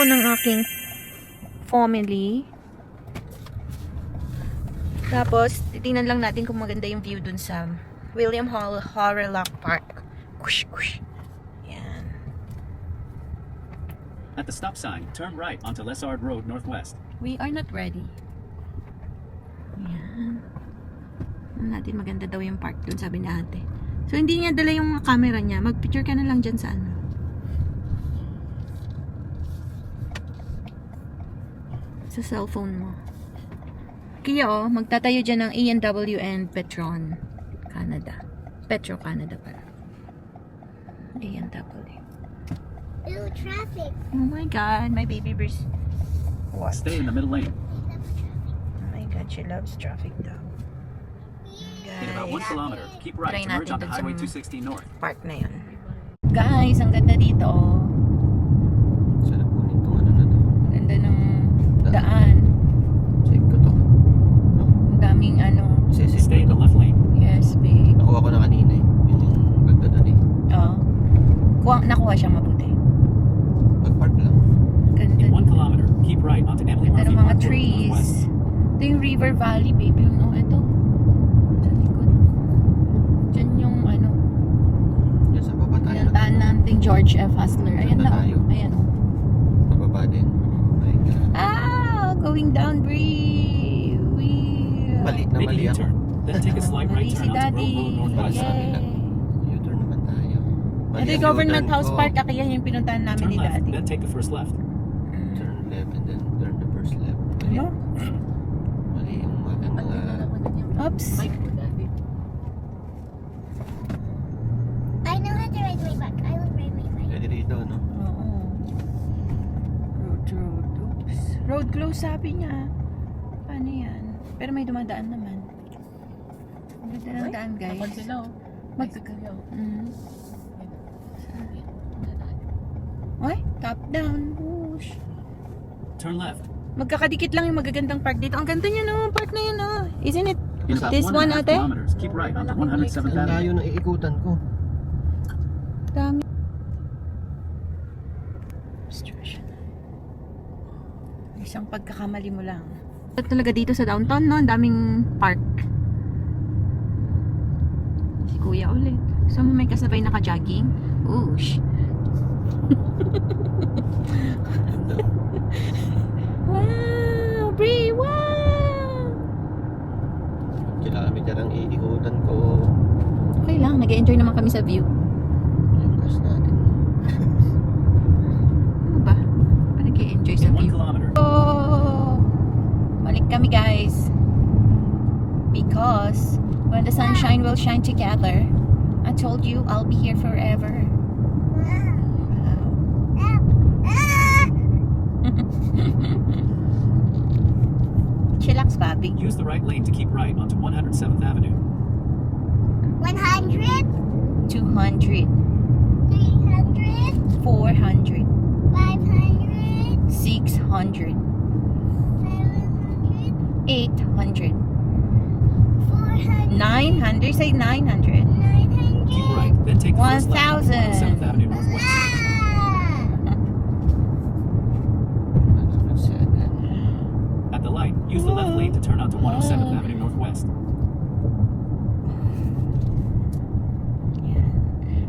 ako ng aking family. Tapos, titingnan lang natin kung maganda yung view dun sa William Horrellock Park. Kush, kush. Yan. At the stop sign, turn right onto Lessard Road Northwest. We are not ready. Yan. Tignan natin, maganda daw yung park dun, sabi ni ate. So, hindi niya dala yung camera niya. Mag-picture ka na lang dyan sa ano. Sa cellphone mo. Kaya magtatayo dyan ng A&W and Petron Canada. Petro Canada pala. A&W. Ew, traffic. Oh my God, my baby bear's what? Stay in the middle lane. Oh my God, she loves traffic daw. In about 1 kilometer, keep right Try to merge natin onto dun sa Highway 260 North. park na yun. Guys, ang ganda dito. Sarap po nito, ano na to. Ganda ng daan. Check ko to. Ang daming ano. Stay in the left lane. Yes, babe. Nakuha ko na kanina eh. Yun yung pagdadan eh. Oo. Nakuha siya mabuti. Pag-park lang. Ganda. In 1 kilometer, keep right onto Emily Ganda Murphy ng mga Park Road trees. Northwest. Ito yung River Valley, baby. Oh, ito. Sa likod. Diyan yung ano. Yan sa baba tayo. Pinuntahan natin George F. Hustler. Ayan na. tayo. Oh. Ayan oh. Pababa din. Oh my God. Ah! Going down, Bree! Mali na Make a mali ako. U-turn, then take a slight right Mali si turn onto Daddy. Grove Road Northwest. Yay! U-turn naman tayo. Mali Ito yung ang Government U-turn House ko. Park. Kaya yung pinuntahan namin Turn ni left, Daddy. then take the first left. Turn left and then turn the first left. Mali. Ano? Mali yung aking mga... Oops. I know how to ride my bike. I will ride my bike. Pwede rito, no? Oo. Road. Oops. Road close sabi niya. Paano yan? Pero may dumadaan naman. Ang ganda ng daan, guys. Mm. Ay, top down. Whoosh. Turn left. Magkakadikit lang yung magagandang park dito. Ang ganda niya no, park na yun no. Isn't it In about this one 1.5 ate? kilometers, keep right onto 107th Ang layo Avenue. ng iikutan ko. Dami. Obstruction. Isang pagkakamali mo lang. Talaga dito sa downtown no, ang daming park. Si kuya ulit. So may kasabay naka-jogging. Oosh. Wow! Bree! Wow! Kilometer ang iikutan ko. Okay lang, nag-enjoy naman kami sa view. Yung gas natin. Ano ba? Pa nag-enjoy sa In 1 view. kilometer, Oh! Balik kami guys. Because when the sunshine will shine together, I told you I'll be here forever. Chillax, Bobby. use the right lane to keep right onto 107th Avenue. 100, 200, 300, 400, 500, 600, 700, 800, 400, 900. Say 900. 900. Keep right, then take the first left onto 1,000. 107th Avenue Northwest. Ah! At the light, use the left lane to turn onto 107th Avenue Northwest. Yan.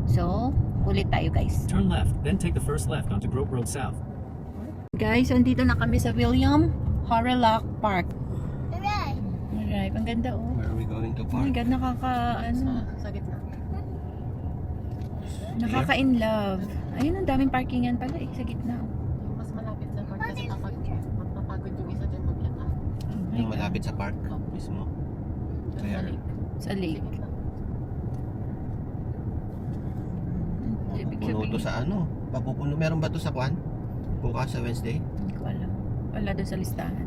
So, ulit tayo guys. Turn left, then take the first left onto Grove Road South. Guys, andito na kami sa William Horrellock Park. Hooray! Alright, ang ganda oh. Where are we going to Oh my park? God, nakaka-in love. Ayun, ang daming parkingan pala eh, sa gitna. Oh. Mas malapit sa park kasi kapag mapapagod yung isa dyan maglakad. Yung malapit sa park mismo. Kaya, Sa lake. Ibig puno to sabihin, sa ano? Papupuno. Meron ba to sa Kwan? Bukas sa Wednesday? hindi ko alam. Wala doon sa listahan.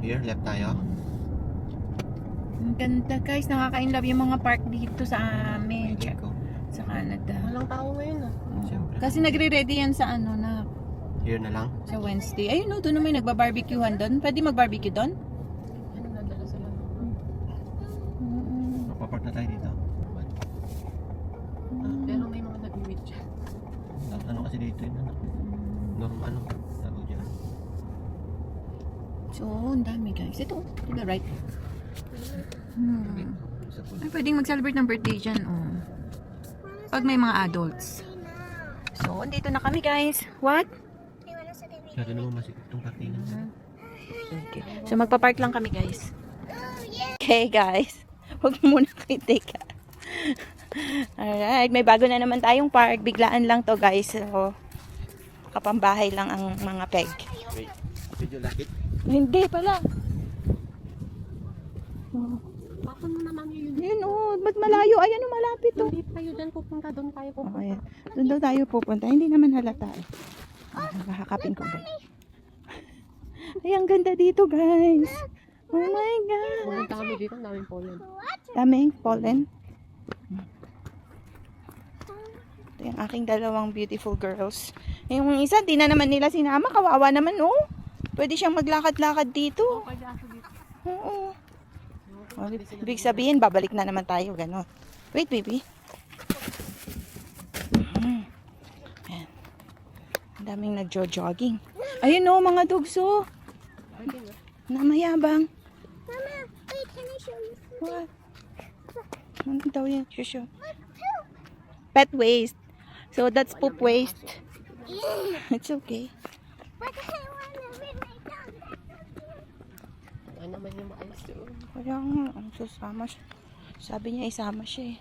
Here, left tayo. Ang ganda guys, nakaka-in love yung mga park dito sa amin. Check ko. Sa Canada. Walang tao ngayon ah. Oo. Siyempre. Kasi nagre-ready yan sa ano na Here na lang. sa Wednesday. Ayun no, doon na may nagba-barbecuehan doon. Pwede mag-barbecue doon? Ano nadala sila? Mapapark na tayo dito. Pero may mga nag-meet dyan. Ano kasi dito yun? Ano? Normal ano? Tawag dyan. So, ang dami guys. Ito, to the right. Sa pool. Ay, pwedeng mag-celebrate ng birthday dyan, oh. Pag may mga adults. So, andito na kami guys. What? I wanna sit in Masyado naman masikip itong kartina. Okay. So, magpa-park lang kami guys. Oh, yeah. Okay guys. Huwag muna kayo teka. Alright, may bago na naman tayong park. Biglaan lang to guys. So, kapambahay lang ang mga peg. Wait, video lakit. Hindi pala. Bakit mo naman yun? Yun oh, ba't malayo? Ayan oh, malapit oh. Hindi tayo dyan pupunta. Doon tayo pupunta. Ayan. Doon daw tayo pupunta. Hindi naman halata eh. Nakakapin ko guys. Ay, ang ganda dito guys. Oh my God. Pumunta kami dito. Ang daming pollen. Daming pollen. Ito yung aking dalawang beautiful girls. Yung isa, di na naman nila sinama. Kawawa naman, oh. Pwede siyang maglakad-lakad dito. Pwede ako dito. Oo. Oh, ibig sabihin, babalik na naman tayo. Ganon. Wait, baby. Ayan. Ang daming nagjo-jogging. Ayun, oh, mga dogs, oh. Namayabang. Mama, wait, can I show you? What? Ano daw yan? Shusho. Pet waste. So, that's poop waste. It's okay. But I wanna read my dog. Ano naman yung maayos doon? Kaya nga, ang susama siya. Sabi niya, isama siya eh.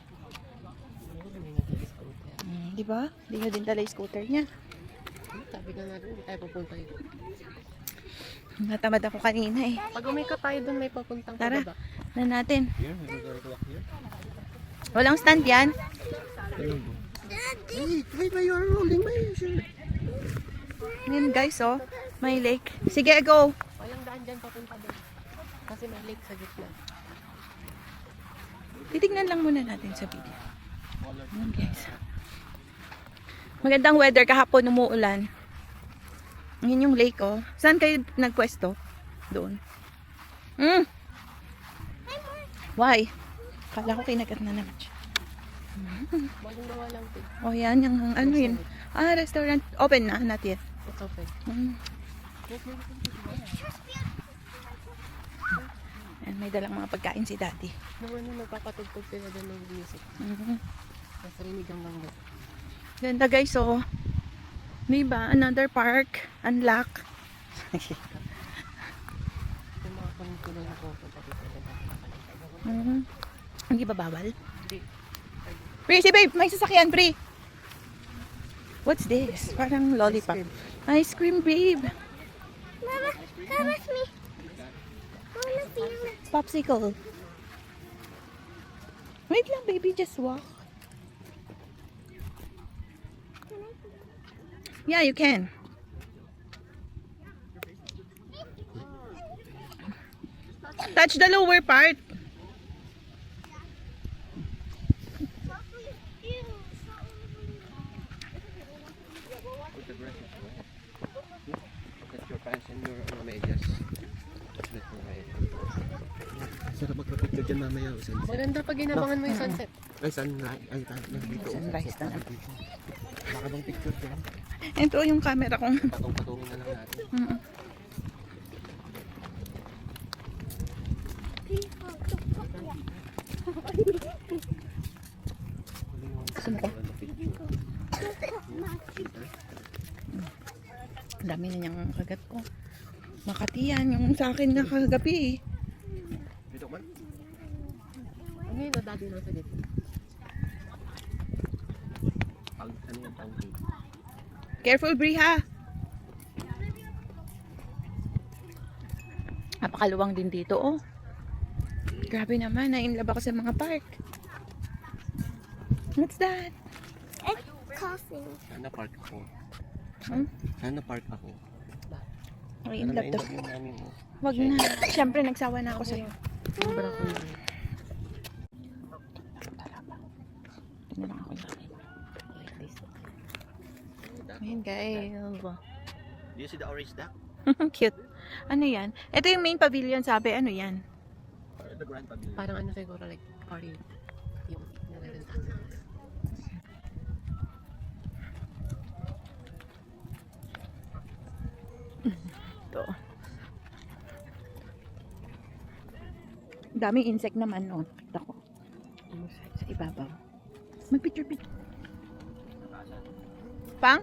May nag-i-scooter. Di ba? Di niya din dala yung scooter niya. Sabi ka nga doon, hindi tayo pupunta dito. Natamad ako kanina eh. Pag umikot tayo doon, may papuntang Tara, pababa. na natin. Here, we're gonna walk here. Walang stand yan. Wait, why you're rolling my shirt? Yan guys, oh. May lake. Sige, go. Walang daan dyan papunta doon. Kasi may lake sa gitna. Titignan lang muna natin sa video. Yan guys. Magandang weather. Kahapon umuulan. Yan yung lake, oh. Saan kayo nagpwesto? Doon. Why? Kala ko kinagat na naman siya. Walang gawa lang din. Oh, yan. Yung, ano yun? Ah, restaurant. Open na. Not yet. It's open. And may dalang mga pagkain si daddy. Nung ano, nagpapatugtog sila doon ng music. Nasa rinig hanggang doon. Ganda guys, oh. Diba? Another park. Unlock. Yung mga kunin na pupunta dito. Hindi ba bawal? Hindi. Pri, si babe, may sasakyan, Pri. What's this? Parang lollipop. Ice cream, babe. Mama, come with me. I wanna feel it. Popsicle. Wait lang, baby. Just walk. Yeah, you can. Touch the lower part. Get your pants and your medyas. Sarap magpapicture dyan mamaya. Maganda pag ginabangan mo yung sunset. Ay, sunrise. Ay, dito. Sunrise na. Baka bang picture dyan? Ito yung camera kong. Patong-patungin na lang natin. Ang dami na niyang kagat ko. Makati yan, yung sa akin na kagabi. Dito man. Ano yun, daddy nasa dito? Ano yung pancake? Careful, Bri, ha? Napakaluwang din dito, oh. Grabe naman, na-inlove ako sa mga park. What's that? It's coughing. Sana park ako. Hmm? Sana park ako. Na-inlove to. Yung namin mo. Wag na. Siyempre, nagsawa na ako sa'yo. Sobra ko na. Tingnan lang ako lang. Ayan, guys. Do you see the orange duck? Cute. Ano yan? Ito yung main pavilion, sabi. Ano yan? The grand pavilion. Parang ano siguro, like, party. Yung nalalaman. Ito. Daming insect naman, oh. Kita ko. Sa ibabaw. Mag-picture. Pang?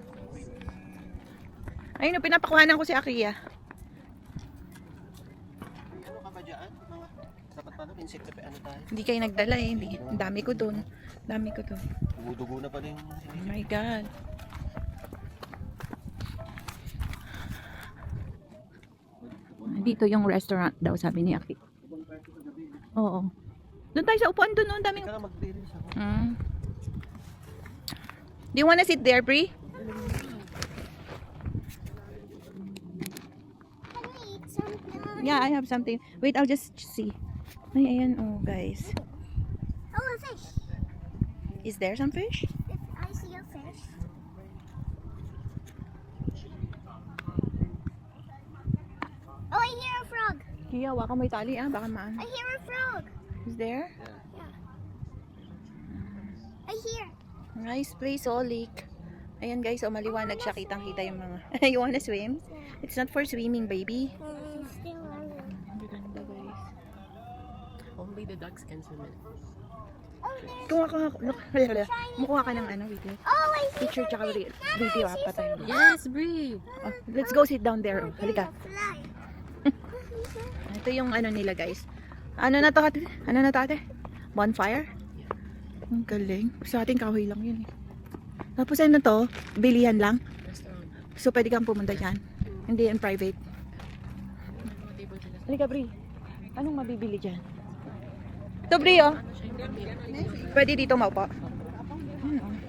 Ayun, pinapakuhanan ko si Akiya. Ano ka ba dyan? Mga dapat pa doon, insect ano tayo? Hindi kayo nagdala eh. Hindi. Ang dami ko doon. Dugo na pala yung Oh my God. Dito yung restaurant daw, sabi ni Aki. Oo. Doon tayo sa upuan doon. Ang daming... Kaya mag-release ako. Do you wanna sit there, Brie? Can we eat something? Yeah, I have something. Wait, I'll just see. Ay, ayan, oh, guys. Oh, a fish. Is there some fish? I see a fish. Oh, I hear a frog. Kiya, waka mo yung tali, ah. Baka maan. I hear a frog. Is there? I hear. Nice place, oh, lake. Ayan, guys, oh, maliwanag siya. Kitang-kita yung mga... You wanna swim? It's not for swimming, baby. Still running. Ganda, guys. Only the ducks can swim in it. Oh, there's. Mukuha ka ng ano, video. Oh, I see. Picture tsaka video, ah, patay. Yes, Brie! Oh, let's go sit down there, oh. Halika. Fly. Ito yung ano nila, guys. Ano na to, ate? Ano na to, ate? Bonfire? Ang galing. Sa ating kahoy lang yun, eh. Tapos ano to? Bilihan lang. Restaurant. So, pwede kang pumunta dyan. Hindi in private. Table sila. Halika, Bri. Anong mabibili dyan? Ito, Bri, oh. Pwede dito maupo.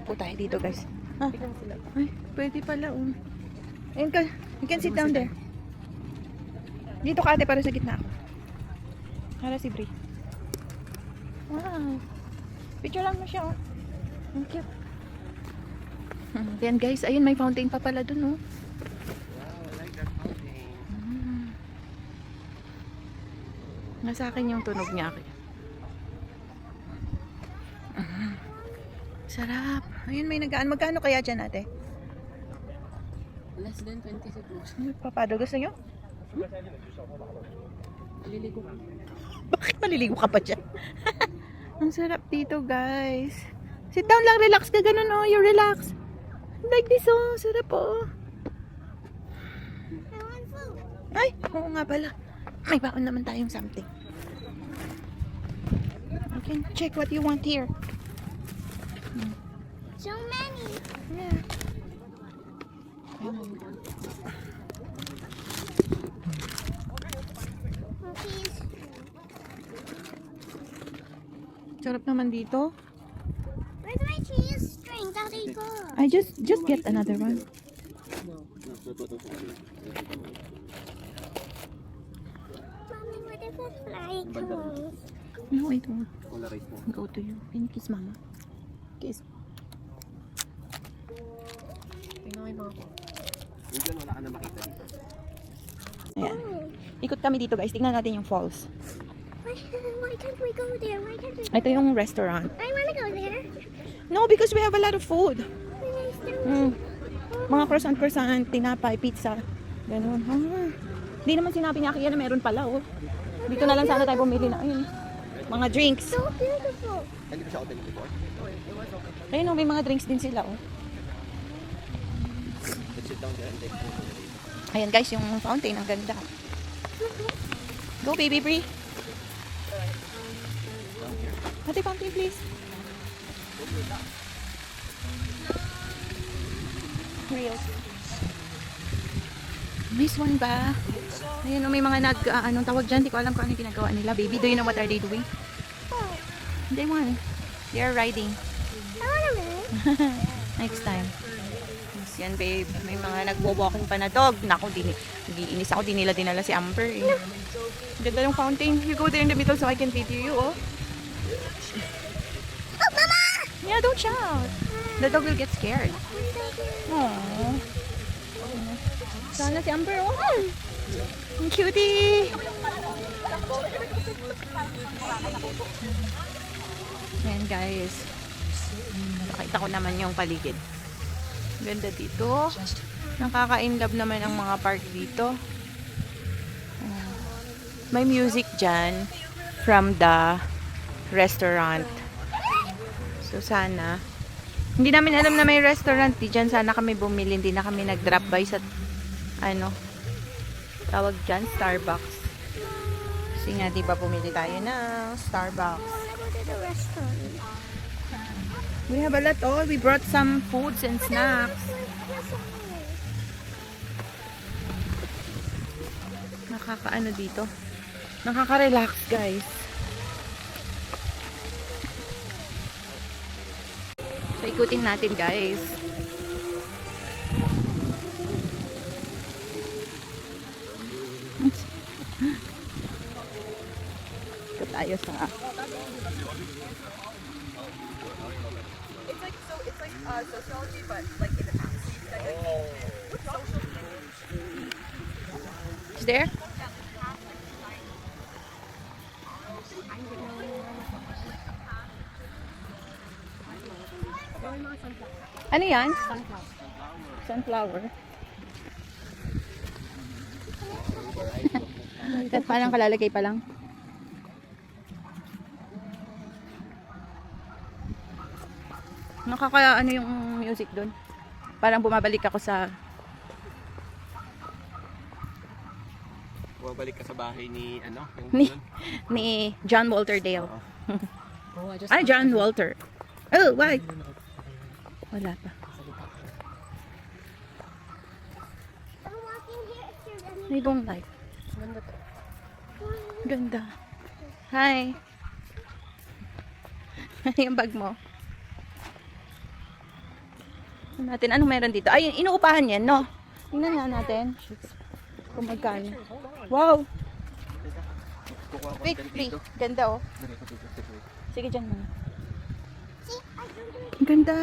Upo tayo dito, guys. Ah. Ay, pwede pala, oh. Ayun ka. You can sit down there. Dito ka, ate, para sa gitna ako. Para si Bri. Wow. Picture lang mo siya, oh. Ang cute. Yan, guys. Ayun, may fountain pa pala dun, oh. Wow, I like that fountain. Nasa akin yung tunog niya. Sarap. Ayun, may nagaan. Magkano kaya dyan, ate? Less than 20 siguro. Papado, gusto nyo? Maliligo ka. Bakit maliligo ka pa dyan? Ang sarap dito, guys. Sit down lang, relax ka. Ganun, oh. You relax. Like this, oh. Sarap, oh. I want food. Ay, oo nga pala. May baon naman tayong something. You can check what you want here. So many. Yeah. Cookies. Sarap naman dito. Where's my cheese string that I got? I just get another one. Mommy, what if a fly comes? No, wait, won't. Polarized mo. Go to you. Can you kiss mama? Kiss. Tingnan ko yung mga ko. Yung dyan, wala ka na makita dito. Ayan. Ikot kami dito, guys. Tingnan natin yung falls. Why can't we go there? Why can't we? Ito yung restaurant. I want to go there. No, because we have a lot of food. Where's the Mga croissant, tinapay, pizza. Ganun. Hindi naman sinabi niya kaya na meron pala, oh. Dito na lang sana tayo bumili na. Ayun. Mga drinks. so beautiful? Hindi pa siya open before. Ayun, oh, may mga drinks din sila, oh. Let's sit down there and take photo. Ayan, guys, yung fountain. Ang ganda. Go, baby Brie. Ate, fountain, please. Real. This one ba? Ayan, oh, may mga anong tawag dyan. Di ko alam kung ano yung ginagawa nila. Baby, do you know what are they doing? Oh, They want. They are riding. I want to move. Next time. Yes, yan, babe. May mga nagwo-walking pa na dog. Naku, inis ako. Di nila dinala si Amber, eh. Ganda yung fountain. You go there in the middle so I can video you, oh. Oh, Mama! Yeah, don't shout. The dog will get scared. Aww. Sana si Amber, oh. Ang cutie. Ayan, guys. Nakita ko naman yung paligid. Ganda dito. Nakaka-inlove naman ang mga park dito. May music dyan. from the restaurant. So sana, hindi namin alam na may restaurant. Diyan sana kami bumili. Hindi na kami nag-drop by sa, ano, tawag dyan, Starbucks. Kasi nga, di ba bumili tayo ng Starbucks. Go to the restaurant. We have a lot. Oh, we brought some foods and snacks. Nakakaano dito. Nakaka-relax, guys. So, ikutin natin, guys. Ito tayo sa... It's like sociology, but like in the past. Is there? Ano yan? Sunflower. Parang kalalagay pa lang. Nakaka ano yung music doon. Parang bumabalik ako sa Bumabalik ka sa bahay ni, ano? ni John Walter Dale. Oh, I just Ay, John Walter. Oh, why? Wala pa. I'm walking here if you're running. I don't like. Ganda to. Ganda. Hi. Ano yung bag mo? Tingnan natin, anong meron dito? Ay, inuupahan yan, no? Tingnan nga natin. Kung magkano. Wow! Wait, wait. Ganda, oh. Sige, dyan muna. See, I don't do it. Ang ganda.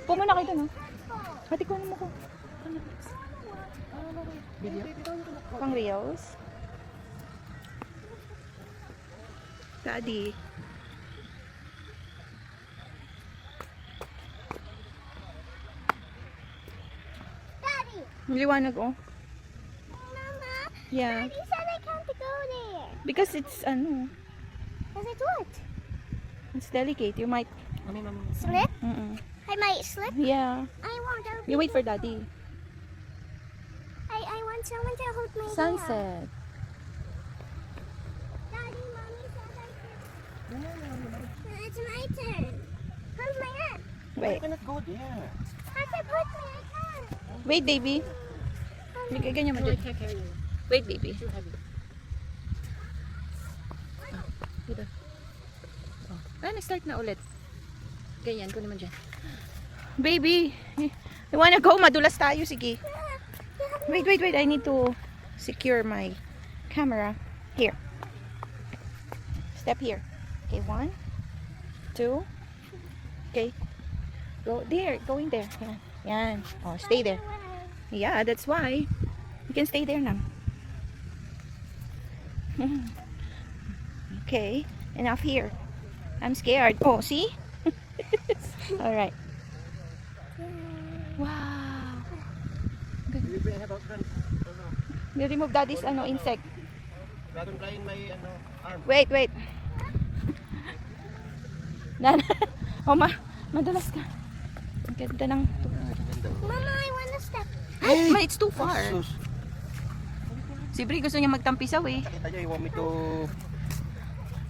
Pumuna kayo dun, oh. Pati ko naman ko. Pang reels. Daddy. Daddy, Ang liwanag, oh. Mama, Yeah. Daddy said I can't go there. Because it's, ano, Is it what? it's delicate. You might, Mami, mami. Slip? mm-mm. I might slip. Yeah. I won't. I'll You be- wait for daddy. I want someone to hold my hand. Sunset. Daddy, mommy said I can. It's my turn. Hold my hand. Wait. cannot go there. I can put my hand. Wait, baby. Bigay ganyan mo No, I dyan. can't carry you. Wait, baby. Too heavy. Dito. Oh. Ah, nag-start na ulit. Ganyan, kunin mo dyan. Baby, I wanna go. Madulas tayo. Sige. Wait, wait, wait. I need to secure my camera. Here. Step here. Okay, 1, 2. Okay. Go there. Going there. Yan. Yan. Oh, stay there. Yeah, that's why. You can stay there now. Okay. Enough here. I'm scared. Oh, see? Alright. Wow. You remove daddy's ano, insect. Dragonfly in my, ano, arm. Wait, wait. Madulas ka. Ang ganda ng... Mama, I want to step. Ay, it's too far. Sus. Si Bri gusto niya magtampisaw eh. Kita niya, you want me to...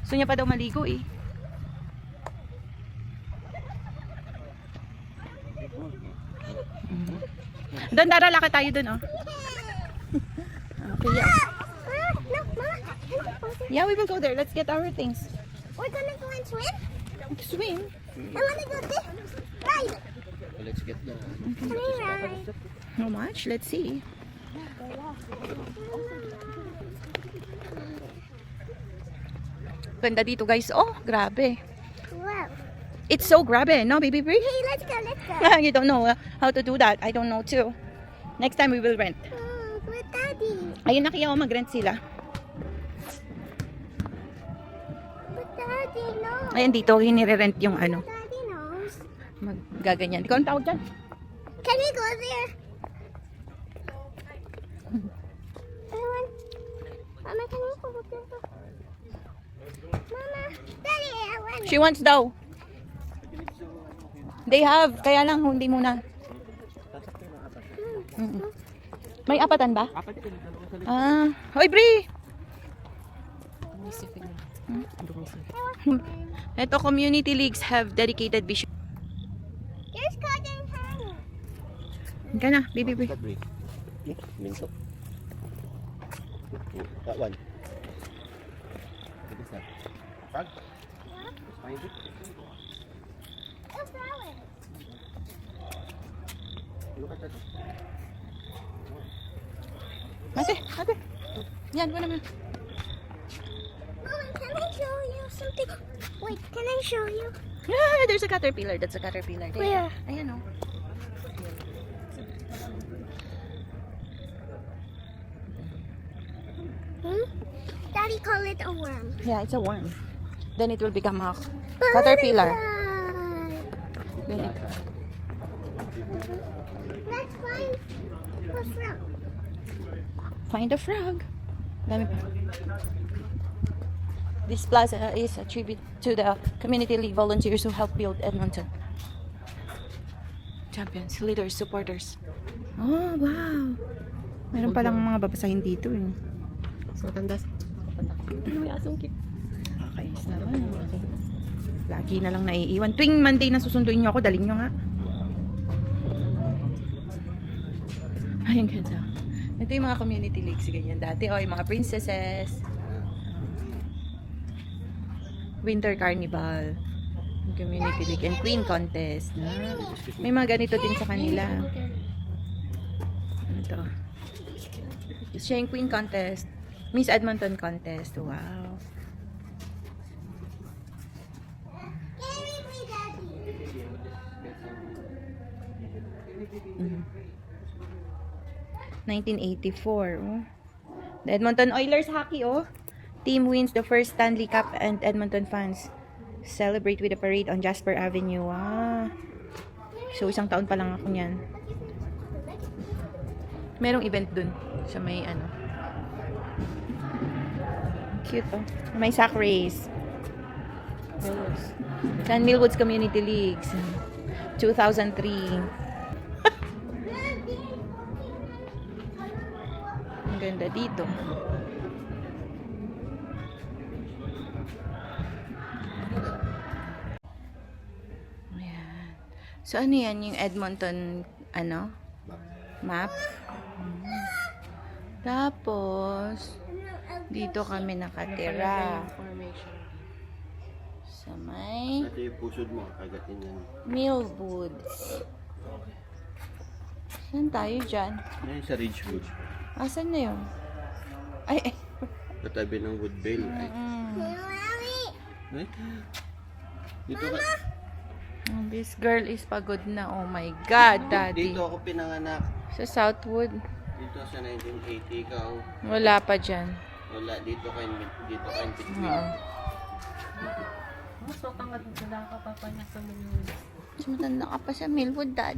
Gusto niya pa daw maligo eh. Doon, Dara, lakad tayo doon, oh. Okay, yeah. No, Mama. Yeah, we will go there. Let's get our things. We're gonna go and swim. Swim. I wanna go there. Ride. Let's get the... Can we ride? How much? Let's see. Ganda dito, guys. Oh, grabe. Wow. It's so grabe, no, baby Bri? Hey, let's go, let's go. You don't know how to do that. I don't know too. Next time we will rent. With Daddy. Ayun, nakiyaw mag-rent sila. But Daddy, no. Ayan, dito, hinire-rent yung ano. Daddy knows. Magaganyan. Ikaw ang tawag dyan? Can we go there? I want... Mama, can we go there? She wants daw. They have. Kaya lang, hindi muna. Mm-mm. May apatan ba? Ah. Hoy, Bri! Bumisipin na. Bumisipin. Ito, community leagues have dedicated vision. There's cotton candy. Ka na, baby, baby. Break. Minso. That one. What is that? Frog? Find it. A flower. Look at that. Ate, ate. Yan, wala naman. Mom, can I show you something? Wait, can I show you? Ah, there's a caterpillar. That's a caterpillar. There. Where? Ayan, oh. Daddy call it a worm. Yeah, it's a worm. Then it will become a caterpillar. Then it- Let's find a frog. Find a frog. Dami pa. This plaza is a tribute to the community league volunteers who helped build Edmonton. Champions, leaders, supporters. Oh, wow. Meron palang mga babasahin dito eh. So, tandas. Ano yung asong cute? Ayos naman. Lagi na lang naiiwan. Tuwing Monday na susunduin nyo ako, dalhin nyo nga. Ayun, ganda. Ito yung mga community leagues, ganyan. Dati, oh, yung mga princesses. Winter Carnival. Yung community league. And Queen Contest. May mga ganito din sa kanila. Ano to? Siya yung Queen Contest. Miss Edmonton Contest. Wow. Can we play Daddy? 1984. Oh. The Edmonton Oilers hockey, oh. Team wins the first Stanley Cup and Edmonton fans celebrate with a parade on Jasper Avenue. Wow. So, isang taon pa lang ako niyan. Merong event dun sa may ano. Cute, oh. May sack race. San Millwoods Community Leagues. 2003. Ang ganda dito. Ayan. So, ano yan? Yung Edmonton, ano? Map? Tapos, dito kami nakatira. Formation. Sa may Ito yung pusod mo. Kagatin yan. Millwoods. Saan tayo dyan? Yan sa Ridgewood. Asan na yun? Ay, ay. Katabi ng Woodvale. Ay. Mommy. Ay. Dito ka. Oh, this girl is pagod na. Oh my God, Daddy. Dito ako pinanganak. Sa Southwood. Dito sa 1980 ikaw. Wala pa dyan. Wala. Dito ka in between. Oo. So, tangad na ka pa niya sa mga. Mas matanda ka pa sa Millwood, Dad.